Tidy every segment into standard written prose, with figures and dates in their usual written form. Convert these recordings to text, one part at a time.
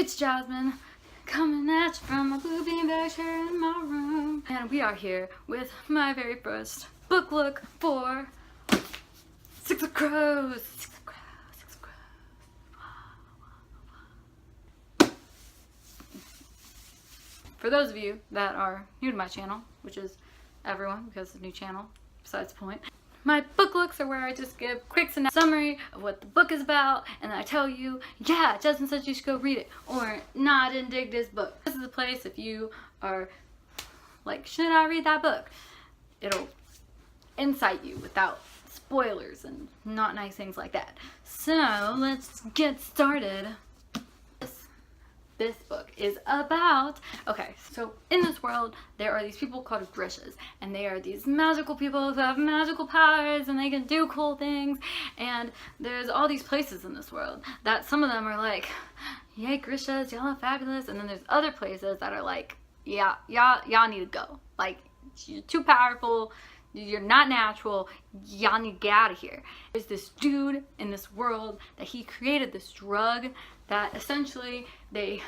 It's Jasmine, coming at you from my blue beanbag chair in my room. And we are here with my very first book look for Six of Crows. Six of Crows, Six of Crows. For those of you that are new to my channel, which is everyone because it's a new channel, besides the point. My book looks are where I just give a quick summary of what the book is about, and then I tell you, yeah, Justin said you should go read it, or nah, I didn't dig this book. This is the place if you are like, should I read that book? It'll incite you without spoilers and not nice things like that. So let's get started. This book is about, okay, so in this world there are these people called Grishas, and they are these magical people who have magical powers and they can do cool things, and there's all these places in this world that some of them are like, yay Grishas, y'all are fabulous, and then there's other places that are like, yeah, y'all need to go, like, you're too powerful, you're not natural, y'all need to get out of here. There's this dude in this world that he created this drug that essentially they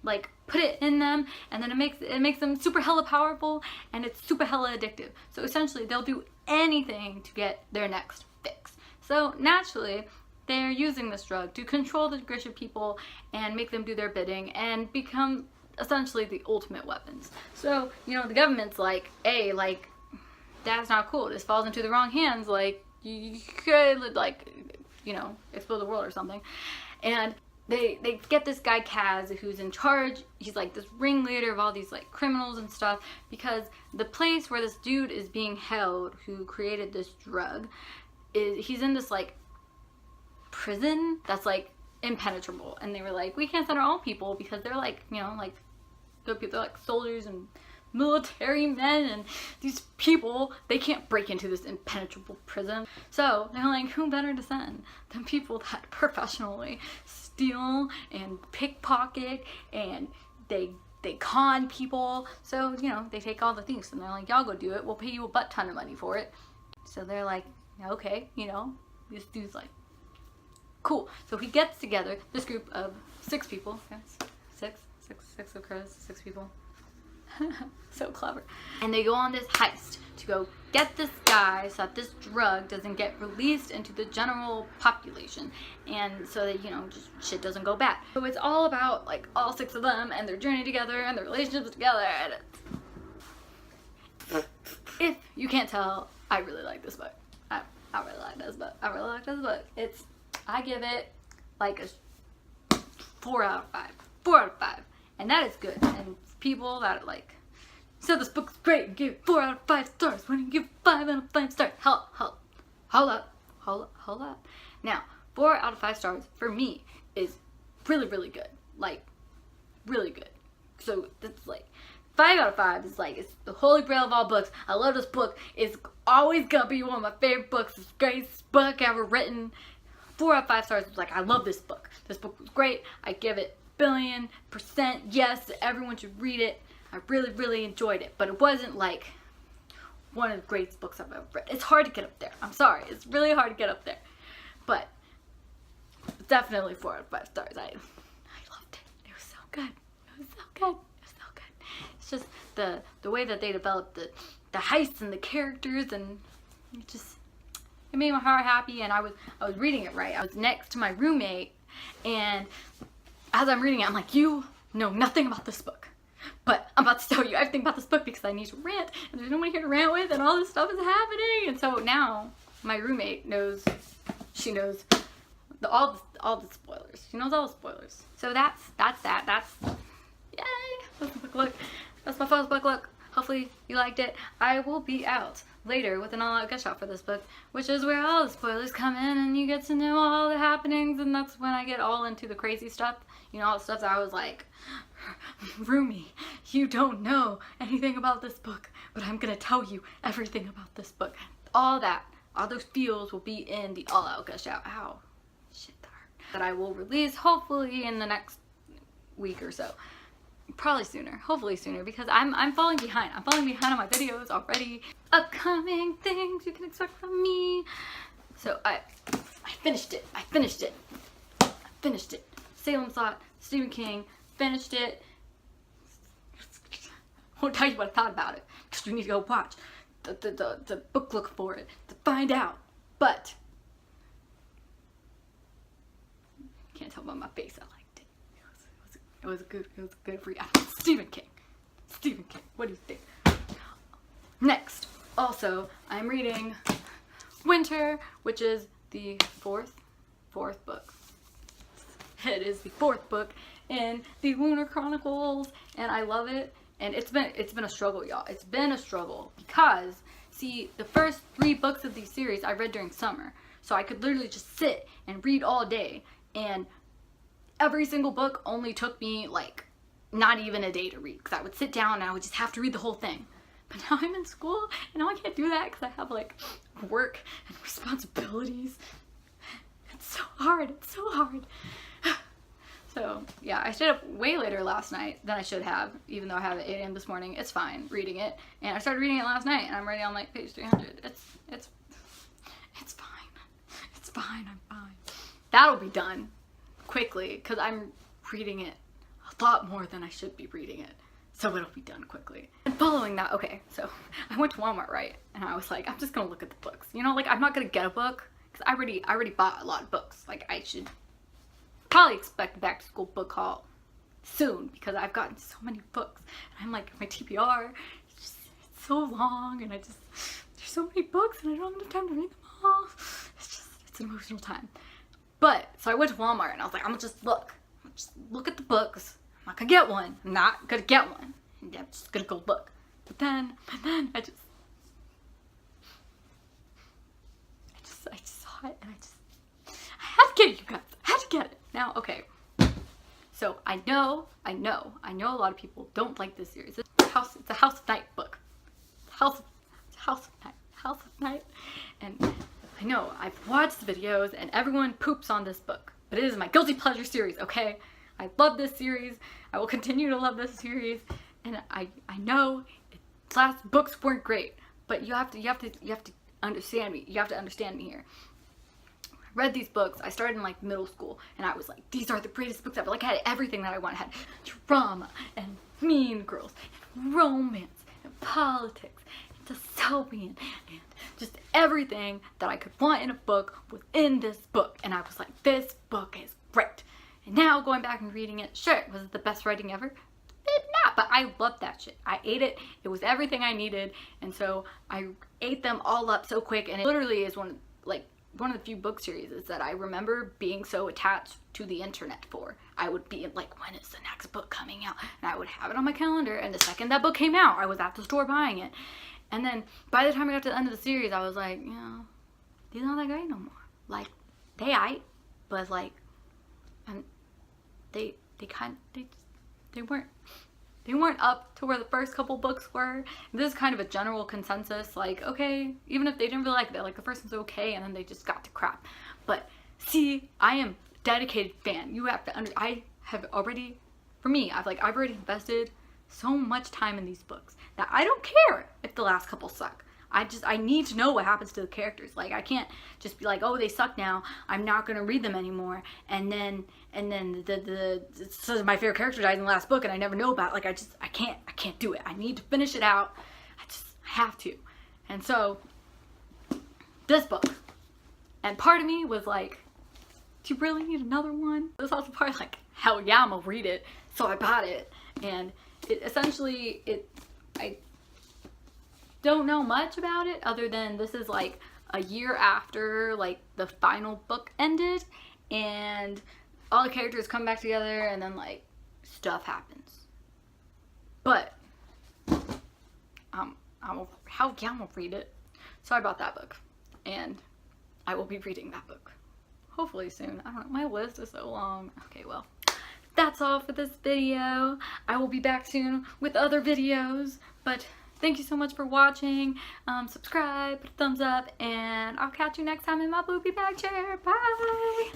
like put it in them, and then it makes them super hella powerful, and it's super hella addictive. So essentially they'll do anything to get their next fix. So naturally they're using this drug to control the Grisha people and make them do their bidding and become essentially the ultimate weapons. So, you know, the government's like, hey, like, that's not cool, this falls into the wrong hands, like, you could, like, you know, explode the world or something. And they get this guy Kaz who's in charge. He's like this ringleader of all these like criminals and stuff, because the place where this dude is being held who created this drug he's in this like prison that's like impenetrable, and they were like, we can't send our own people because they're like, you know, like they're like soldiers and military men, and these people, they can't break into this impenetrable prison. So they're like, who better to send than people that professionally steal and pickpocket and they con people. So, you know, they take all the thieves and they're like, y'all go do it, we'll pay you a butt ton of money for it. So they're like, okay, you know, this dude's like, cool. So he gets together this group of 6 people, yes, six of crows, 6 people. So clever. And they go on this heist to go get this guy so that this drug doesn't get released into the general population, and so that, you know, just shit doesn't go bad. So it's all about like all 6 of them and their journey together and their relationships together, and if you can't tell, I really like this book. I really like this book. I really like this book. I give it like a 4 out of 5. 4 out of 5. And that is good. And people that like said this book's great and give it 4 out of 5 stars when you give 5 out of 5 stars. Hold up. Now, 4 out of 5 stars for me is really, really good. Like, really good. So that's like 5 out of 5 is like, it's the holy grail of all books. I love this book. It's always gonna be one of my favorite books. It's the greatest book ever written. 4 out of 5 stars is like, I love this book. This book was great. I give it $1,000,000% yes, everyone should read it. I really, really enjoyed it, but it wasn't like one of the greatest books I've ever read. It's hard to get up there. I'm sorry, it's really hard to get up there, but definitely 4 out of 5 stars. I loved it. It was so good. It was so good. It was so good. It's just the way that they developed the heists and the characters, and it made my heart happy. And I was reading it right. I was next to my roommate, and as I'm reading it, I'm like, you know nothing about this book, but I'm about to tell you everything about this book because I need to rant, and there's nobody here to rant with, and all this stuff is happening. And so now my roommate knows, she knows all the spoilers. She knows all the spoilers. So that's yay. That's the book look. That's my first book look. Hopefully you liked it. I will be out later with an all-out gush shot for this book, which is where all the spoilers come in and you get to know all the happenings, and that's when I get all into the crazy stuff. You know, all the stuff that I was like, Roomie, you don't know anything about this book, but I'm gonna tell you everything about this book. All that, all those feels will be in the all-out gush out. Ow, shit, that hurt. That I will release hopefully in the next week or so. Probably sooner, hopefully sooner, because I'm falling behind. I'm falling behind on my videos already. Upcoming things you can expect from me. So I finished it. Salem's Lot, Stephen King, finished it. I won't tell you what I thought about it, because you need to go watch the book look for it to find out. But can't tell by my face I liked it. It was a good read. Stephen King. Stephen King. What do you think? Next, also, I'm reading Winter, which is the fourth book. It is the fourth book in the Lunar Chronicles, and I love it. And it's been a struggle, y'all. It's been a struggle because, see, the first 3 books of these series I read during summer, so I could literally just sit and read all day, and every single book only took me like not even a day to read, because I would sit down and I would just have to read the whole thing. But now I'm in school and now I can't do that because I have like work and responsibilities. It's so hard. It's so hard. So yeah, I stayed up way later last night than I should have, even though I have at 8 a.m. this morning. It's fine reading it, and I started reading it last night, and I'm already on like page 300. It's fine. It's fine. I'm fine. That'll be done quickly because I'm reading it a lot more than I should be reading it, so it'll be done quickly. And following that, okay, so I went to Walmart, right, and I was like, I'm just gonna look at the books. You know, like I'm not gonna get a book because I already bought a lot of books. Like I should probably expect a back to school book haul soon because I've gotten so many books. And I'm like, my TBR, it's so long, and there's so many books and I don't have time to read them all. It's an emotional time. But, so I went to Walmart and I was like, I'm gonna just look at the books. I'm not gonna get one. I'm not gonna get one. I'm just gonna go look. But then I just saw it and I had to get it, you guys. I had to get it. Now, okay, so I know a lot of people don't like this series. It's a House of Night book. House of Night. And I know, I've watched the videos and everyone poops on this book, but it is my guilty pleasure series, okay? I love this series. I will continue to love this series, and I know its last books weren't great, but you have to understand me. You have to understand me here. Read these books. I started in like middle school and I was like, these are the greatest books ever. Like I had everything that I wanted. I had drama and Mean Girls and romance and politics and dystopian and just everything that I could want in a book was in this book. And I was like, this book is great. And now going back and reading it, sure, was it the best writing ever? Not, but I loved that shit. I ate it. It was everything I needed. And so I ate them all up so quick, and it literally is one of the few book series that I remember being so attached to the internet for. I would be like, when is the next book coming out? And I would have it on my calendar, and the second that book came out, I was at the store buying it. And then by the time I got to the end of the series, I was like, you know, these aren't that great no more. Like, they aight, but like, and they weren't up to where the first couple books were. This is kind of a general consensus, like, okay, even if they didn't really like it, like the first one's okay, and then they just got to crap. But see, I am a dedicated fan. You have to I have already, for me, I've already invested so much time in these books that I don't care if the last couple suck. I need to know what happens to the characters. Like, I can't just be like, oh, they suck now, I'm not gonna read them anymore, and then so my favorite character dies in the last book and I never know about it. Like, I can't do it. I need to finish it out. I have to. And so this book, and part of me was like, do you really need another one? This also part like, hell yeah, I'm gonna read it. So I bought it, and it essentially, I don't know much about it other than this is like a year after like the final book ended, and all the characters come back together, and then like stuff happens. But I'm gonna read it. So I bought that book, and I will be reading that book hopefully soon. I don't know, my list is so long. Okay, well, that's all for this video. I will be back soon with other videos, but thank you so much for watching. Subscribe, put a thumbs up, and I'll catch you next time in my boopy bag chair. Bye!